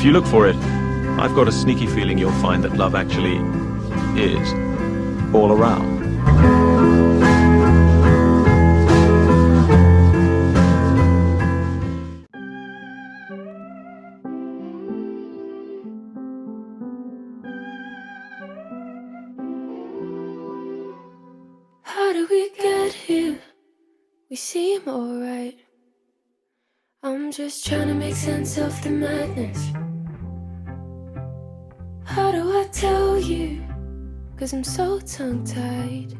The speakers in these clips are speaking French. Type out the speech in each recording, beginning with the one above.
If you look for it, I've got a sneaky feeling you'll find that love actually is all around. How did we get here? We seem alright. I'm just trying to make sense of the madness. How do I tell you? 'Cause I'm so tongue-tied.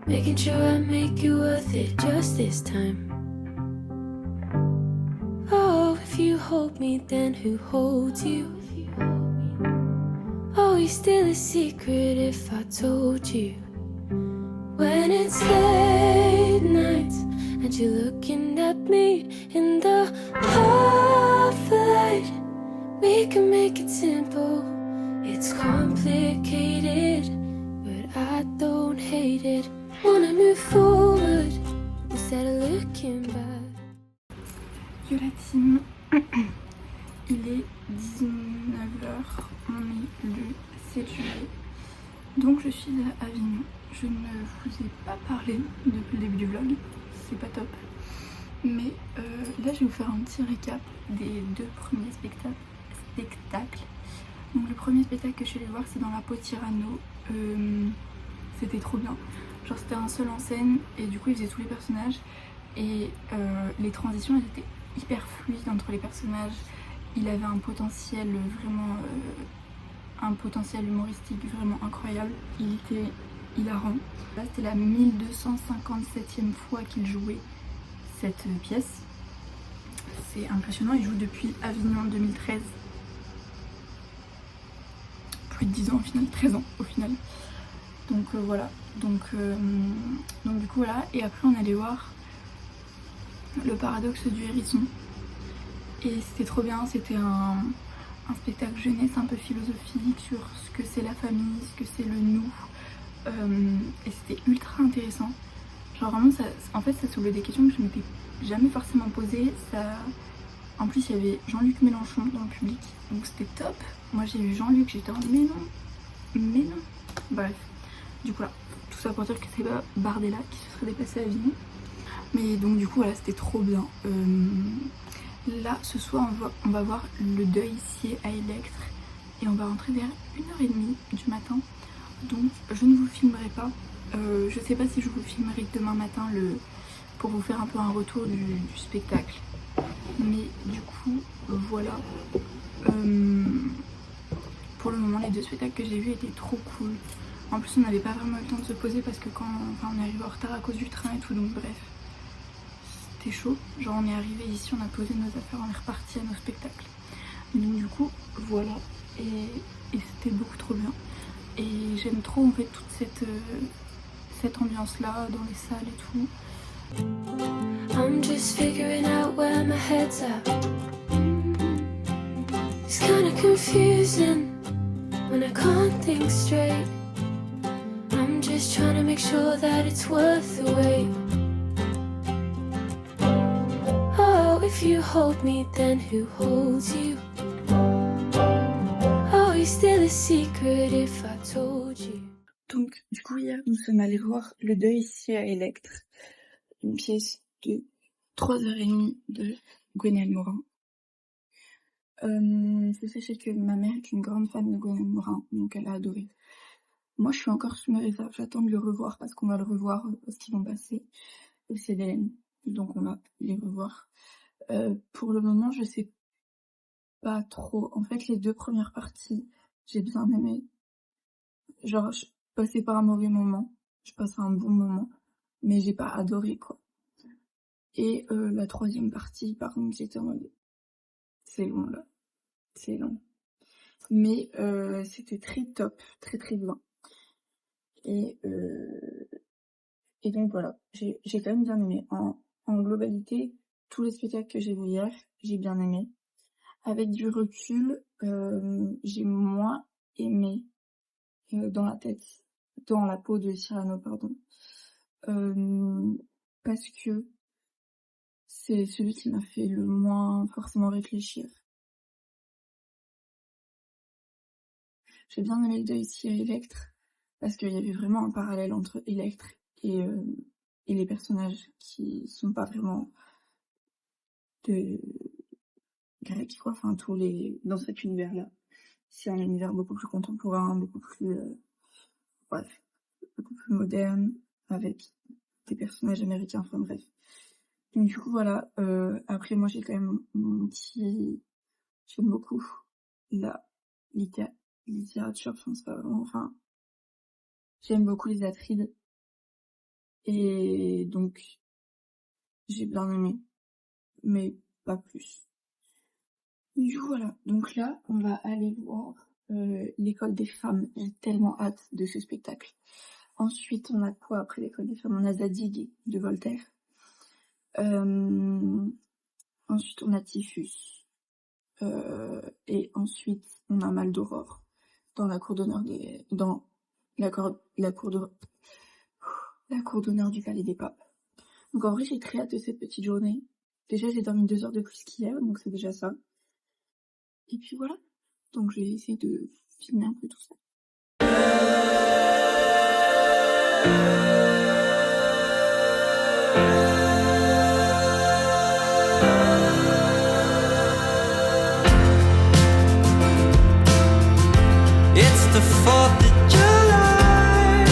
Making sure I make you worth it just this time. Oh, if you hold me, then who holds you? Oh, it's still a secret if I told you. When it's late nights and you're looking at me in the half-light, we can make it simple. It's complicated, but I don't hate it. Wanna move forward instead of looking back. Yo la team, il est 19h, on est le 7 juillet, donc je suis à Avignon. Je ne vous ai pas parlé depuis le début du vlog, c'est pas top, mais là je vais vous faire un petit récap des deux premiers spectacles. Donc le premier spectacle que je suis allée voir, c'est dans la peau Tirano. C'était trop bien, genre c'était un seul en scène et du coup il faisait tous les personnages et les transitions elles étaient hyper fluides entre les personnages. Il avait un potentiel vraiment un potentiel humoristique vraiment incroyable, il était hilarant. Là c'était la 1257e fois qu'il jouait cette pièce, c'est impressionnant. Il joue depuis Avignon 2013, plus de 10 ans au final, 13 ans au final. Donc voilà, donc du coup voilà, et après on allait voir le paradoxe du hérisson et c'était trop bien. C'était un spectacle jeunesse un peu philosophique sur ce que c'est la famille, ce que c'est le nous, et c'était ultra intéressant. Genre vraiment ça, en fait ça soulevait des questions que je m'étais jamais forcément posées. Ça... En plus il y avait Jean-Luc Mélenchon dans le public, donc c'était top. Moi j'ai eu Jean-Luc, j'étais en mais non, bref. Du coup là, tout ça pour dire que c'est Bardella qui se serait déplacé à Avignon. Mais donc du coup voilà, c'était trop bien. Là ce soir on va voir Le Deuil scié à Electre et on va rentrer vers 1h30 du matin. Donc je ne vous filmerai pas. Je sais pas si je vous filmerai demain matin pour vous faire un peu un retour du spectacle. Mais du coup voilà. Pour le moment les deux spectacles que j'ai vus étaient trop cool. En plus on n'avait pas vraiment eu le temps de se poser parce que on est arrivé en retard à cause du train et tout, donc bref. C'était chaud. Genre on est arrivé ici, on a posé nos affaires, on est reparti à nos spectacles. Donc du coup voilà. Et c'était beaucoup trop bien. Et j'aime trop en fait toute cette ambiance là dans les salles et tout. I'm just figuring out where my head's at. It's kinda confusing when I can't think straight. I'm just trying to make sure that it's worth the wait. Oh, if you hold me, then who holds you? Oh, it's still a secret if I told you. Donc du coup hier nous sommes allés voir Le Deuil scié à Electre, une pièce de 3h30 de Gwenaëlle Morin. Faut sachez que ma mère est une grande fan de Gwenaëlle Morin, donc elle a adoré. Moi je suis encore sous mes réserves, j'attends de le revoir parce qu'on va le revoir parce qu'ils vont passer au CDN, donc on va les revoir. Pour le moment je sais pas trop, en fait les deux premières parties j'ai bien aimé, genre je passais pas un mauvais moment, je passais un bon moment, mais j'ai pas adoré quoi. Et la troisième partie par contre j'étais en mode c'est long là, c'est long. Mais c'était très top, très très bien. Et donc voilà, j'ai quand même bien aimé. En globalité, tous les spectacles que j'ai vus hier, j'ai bien aimé. Avec du recul, j'ai moins aimé dans la peau de Cyrano, pardon. Parce que c'est celui qui m'a fait le moins forcément réfléchir. J'ai bien aimé le deuil ici à Electre, parce qu'il y avait vraiment un parallèle entre Electre et les personnages qui sont pas vraiment de grecs, quoi, enfin tous les dans cet univers-là. C'est un univers beaucoup plus contemporain, beaucoup plus bref, beaucoup plus moderne, avec des personnages américains, enfin bref. Donc du coup voilà, après moi j'ai quand même mon petit... J'aime beaucoup la littérature, enfin c'est pas vraiment... Enfin, j'aime beaucoup les Atrides. Et donc, j'ai bien aimé, mais pas plus. Du coup voilà, donc là, on va aller voir l'école des femmes. J'ai tellement hâte de ce spectacle. Ensuite, on a quoi après l'école des femmes? On a Zadig de Voltaire. Ensuite, on a Typhus. Et ensuite, on a Maldoror dans la cour d'honneur des... dans la cour d'honneur du Palais des Papes. Donc en vrai, j'ai très hâte de cette petite journée. Déjà, j'ai dormi 2 heures de plus qu'hier, donc c'est déjà ça. Et puis voilà. Donc je vais essayer de filmer un peu tout ça. It's the 4th of July.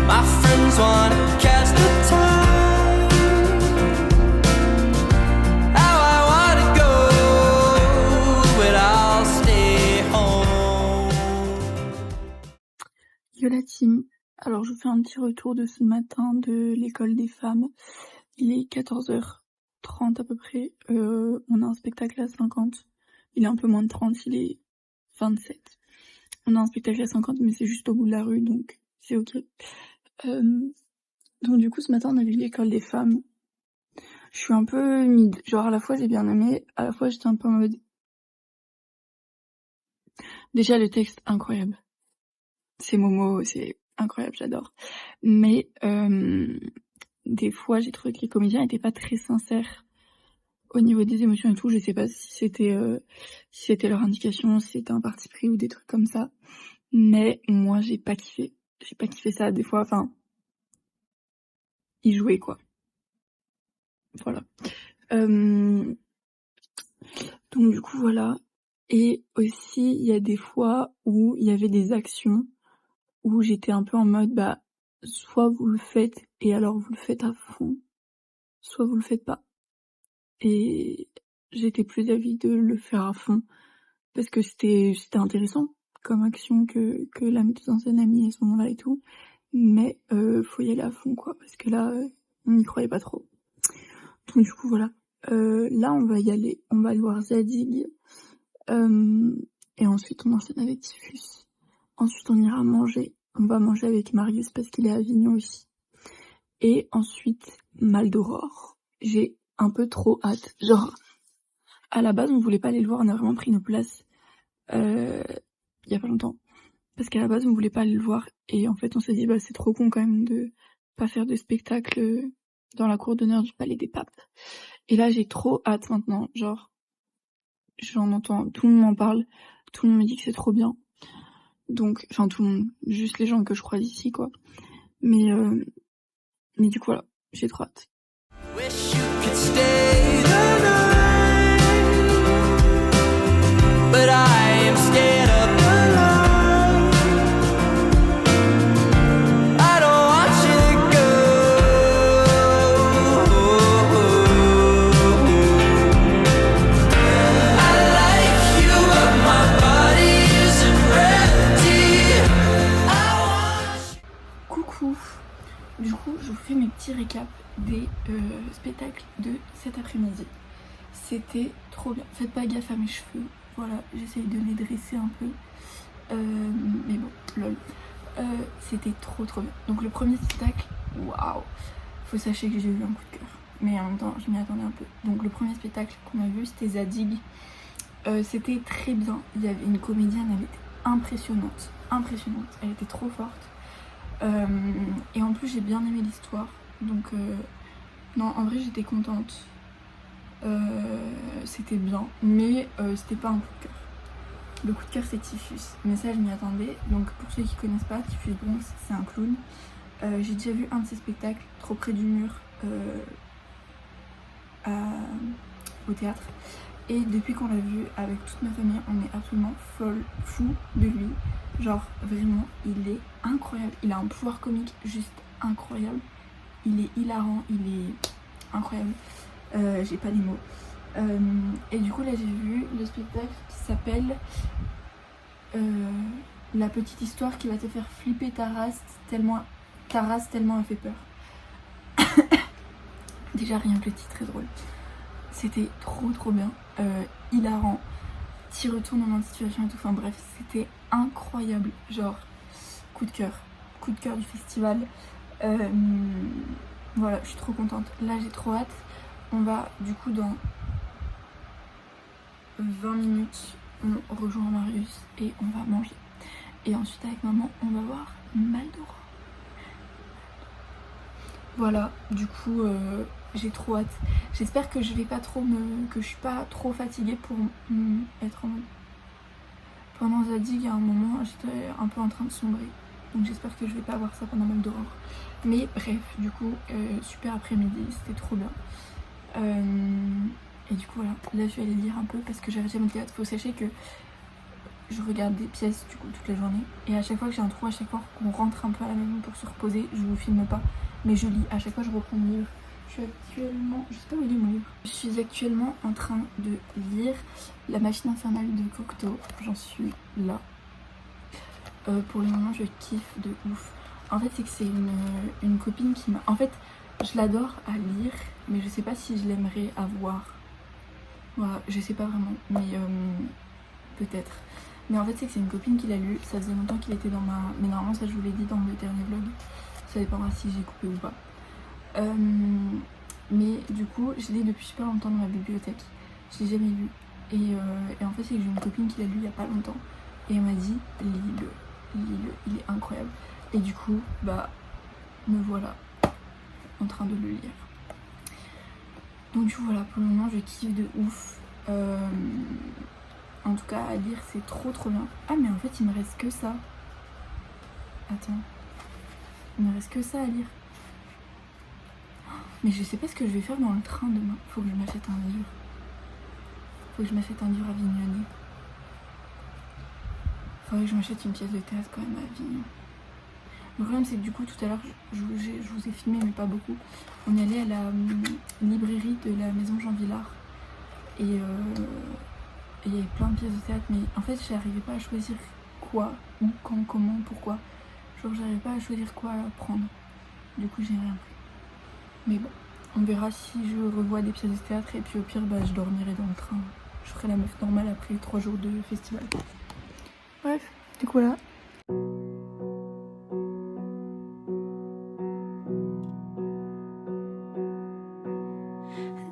My friends wanna cast a tie. How I wanna go, but I'll stay home. Yo la team. Alors je vous fais un petit retour de ce matin de l'école des femmes. Il est 14h30 à peu près. On a un spectacle à 50. Il est un peu moins de 30, il est 27. On a un spectacle à 50, mais c'est juste au bout de la rue, donc c'est ok. Donc du coup, ce matin, on a vu l'école des femmes. Je suis un peu mid. Genre, à la fois, j'ai bien aimé, à la fois, j'étais un peu en mode... Déjà, le texte, incroyable. C'est Momo, c'est incroyable, j'adore. Mais des fois, j'ai trouvé que les comédiens étaient pas très sincères au niveau des émotions et tout. Je sais pas si c'était leur indication, si c'était un parti pris ou des trucs comme ça. Mais moi, j'ai pas kiffé. J'ai pas kiffé ça. Des fois, enfin... Ils jouaient, quoi. Voilà. Donc du coup, voilà. Et aussi, il y a des fois où il y avait des actions où j'étais un peu en mode, bah, soit vous le faites et alors vous le faites à fond, soit vous le faites pas. Et j'étais plus d'avis de le faire à fond parce que c'était intéressant comme action que la metteuse en scène a mis à ce moment-là et tout. Mais faut y aller à fond, quoi, parce que là, on n'y croyait pas trop. Donc du coup, voilà. Là, on va y aller. On va aller voir Zadig. Et ensuite, on enchaîne avec Typhus. Ensuite, on ira manger. On va manger avec Marius parce qu'il est à Avignon aussi. Et ensuite, Maldoror. J'ai un peu trop hâte. Genre, à la base, on voulait pas aller le voir. On a vraiment pris nos places il y a pas longtemps. Parce qu'à la base, on voulait pas aller le voir. Et en fait, on s'est dit, bah, c'est trop con quand même de pas faire de spectacle dans la cour d'honneur du Palais des Papes. Et là, j'ai trop hâte maintenant. Genre, j'en entends, tout le monde m'en parle. Tout le monde me dit que c'est trop bien. Donc, enfin, tout le monde, juste les gens que je croise ici, quoi. Mais du coup, voilà, j'ai trop hâte. Wish you could stay the night, but I am scared of the light. I don't want you to go. I like you, but my body isn't ready. I want you. Coucou. Du coup, je vous fais mes petits récaps des spectacles de cet après-midi. C'était trop bien. Faites pas gaffe à mes cheveux. Voilà, j'essaye de les dresser un peu. Mais bon, lol. C'était trop bien. Donc le premier spectacle, waouh. Faut sachez que j'ai eu un coup de cœur. Mais en même temps, je m'y attendais un peu. Donc le premier spectacle qu'on a vu, c'était Zadig. C'était très bien. Il y avait une comédienne, elle était impressionnante. Elle était trop forte. Et en plus, j'ai bien aimé l'histoire. Donc, non, en vrai, j'étais contente. C'était bien, mais c'était pas un coup de cœur. le coup de cœur c'est Typhus, mais ça je m'y attendais. Donc pour ceux qui connaissent pas, Typhus Bronx c'est un clown. J'ai déjà vu un de ses spectacles, Trop près du mur, au théâtre. Et depuis qu'on l'a vu avec toute ma famille, on est absolument fou de lui. Genre vraiment, il est incroyable. Il a un pouvoir comique juste incroyable. Il est hilarant, il est incroyable. J'ai pas les mots. Et du coup là j'ai vu le spectacle qui s'appelle La petite histoire qui va te faire flipper ta race tellement elle fait peur. Déjà rien que le titre est drôle. C'était trop bien, hilarant, petit retournement de situation et tout, enfin bref, c'était incroyable, genre coup de cœur du festival. Voilà, je suis trop contente, là j'ai trop hâte. On va du coup dans 20 minutes, on rejoint Marius et on va manger. Et ensuite avec maman, on va voir Maldoror. Voilà, du coup j'ai trop hâte. J'espère que je vais pas trop que je suis pas trop fatiguée pour être en mode. Pendant Zadig, à un moment, j'étais un peu en train de sombrer. Donc j'espère que je vais pas avoir ça pendant Maldoror. Mais bref, du coup, super après-midi, c'était trop bien. Et du coup voilà, là je vais aller lire un peu parce que j'ai arrêté mon théâtre. Faut sachez que je regarde des pièces du coup toute la journée. Et à chaque fois que j'ai un trou, à chaque fois qu'on rentre un peu à la maison pour se reposer, je vous filme pas. Mais je lis, à chaque fois je reprends mon livre. Je suis actuellement, je sais pas où il est mon livre. Je suis actuellement en train de lire La machine infernale de Cocteau. J'en suis là. Pour le moment je kiffe de ouf. En fait c'est que c'est une copine qui m'a... En fait je l'adore à lire, mais je sais pas si je l'aimerais à voir. Voilà, je sais pas vraiment, mais peut-être. Mais en fait c'est que c'est une copine qui l'a lu, ça faisait longtemps qu'il était dans ma... Mais normalement ça je vous l'ai dit dans le dernier vlog. Ça dépendra si j'ai coupé ou pas. Mais du coup je l'ai depuis super longtemps dans ma bibliothèque. Je l'ai jamais lu. Et en fait c'est que j'ai une copine qui l'a lu il y a pas longtemps. Et elle m'a dit lis-le, il est incroyable. Et du coup bah me voilà en train de le lire. Donc du coup voilà, pour le moment je kiffe de ouf. En tout cas à lire c'est trop bien. Ah mais en fait il me reste que ça. Attends. Il me reste que ça à lire. Mais je sais pas ce que je vais faire dans le train demain. Faut que je m'achète un livre. Faut que je m'achète un livre avignonné. Faudrait que je m'achète une pièce de théâtre quand même à Avignon. Le problème c'est que du coup tout à l'heure je vous ai filmé mais pas beaucoup. On est allé à la librairie de la maison Jean Villard. Et il y avait plein de pièces de théâtre mais en fait j'arrivais pas à choisir quoi, où, quand, comment, pourquoi. Genre j'arrivais pas à choisir quoi prendre. Du coup j'ai rien pris. Mais bon, on verra si je revois des pièces de théâtre et puis au pire bah je dormirai dans le train. Je ferai la meuf normale après 3 jours de festival. Bref, du coup là.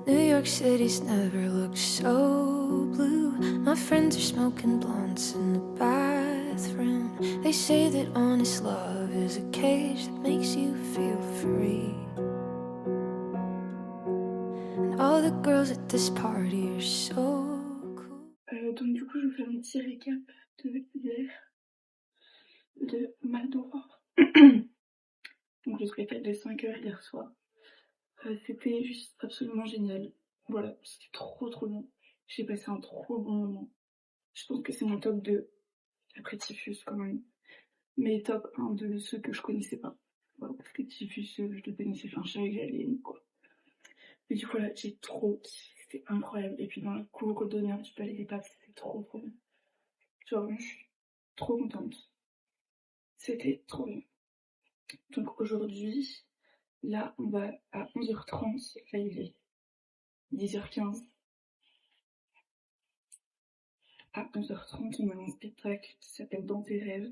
New York City's never looked so blue. My friends are smoking blunts in the bathroom. They say that honest love is a cage that makes you feel free. And all the girls at this party are so cool. Donc du coup je vais vous faire un petit récap de hier de Maldoror. Donc le spectacle de 5 heures hier soir. C'était juste absolument génial. Voilà, c'était trop bien. J'ai passé un trop bon moment. Je pense que c'est mon top 2. Après Typhus quand même. Mais top 1 de ceux que je connaissais pas. Voilà, parce que Typhus, je le connaissais, enfin je savais que j'allais aimer quoi. Mais du coup là, j'ai trop kiffé. C'était incroyable. Et puis dans la cour cordonnière du Palais des Papes, c'était trop bien. Genre, je suis trop contente. C'était trop bien. Donc aujourd'hui, là, on va à 11h30. Là, il est 10h15. À 11h30, on a un spectacle qui s'appelle Dans tes rêves.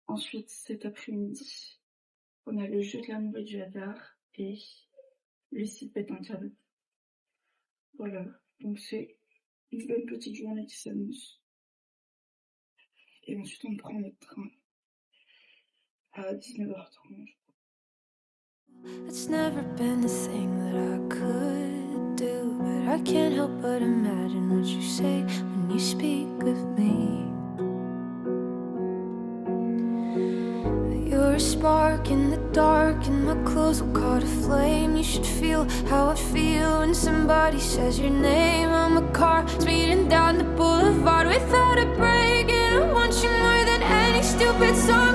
Ensuite, cet après-midi, on a le jeu de l'amour et du hasard et le site pète un câble. Voilà, donc c'est une bonne petite journée qui s'annonce. Et ensuite, on prend notre train à 19h30. It's never been a thing that I could do, but I can't help but imagine what you say when when you speak of me. You're a spark in the dark, and my clothes will caught a flame. You should feel how I feel when somebody says your name. I'm a car speeding down the boulevard without a break, and I want you more than any stupid song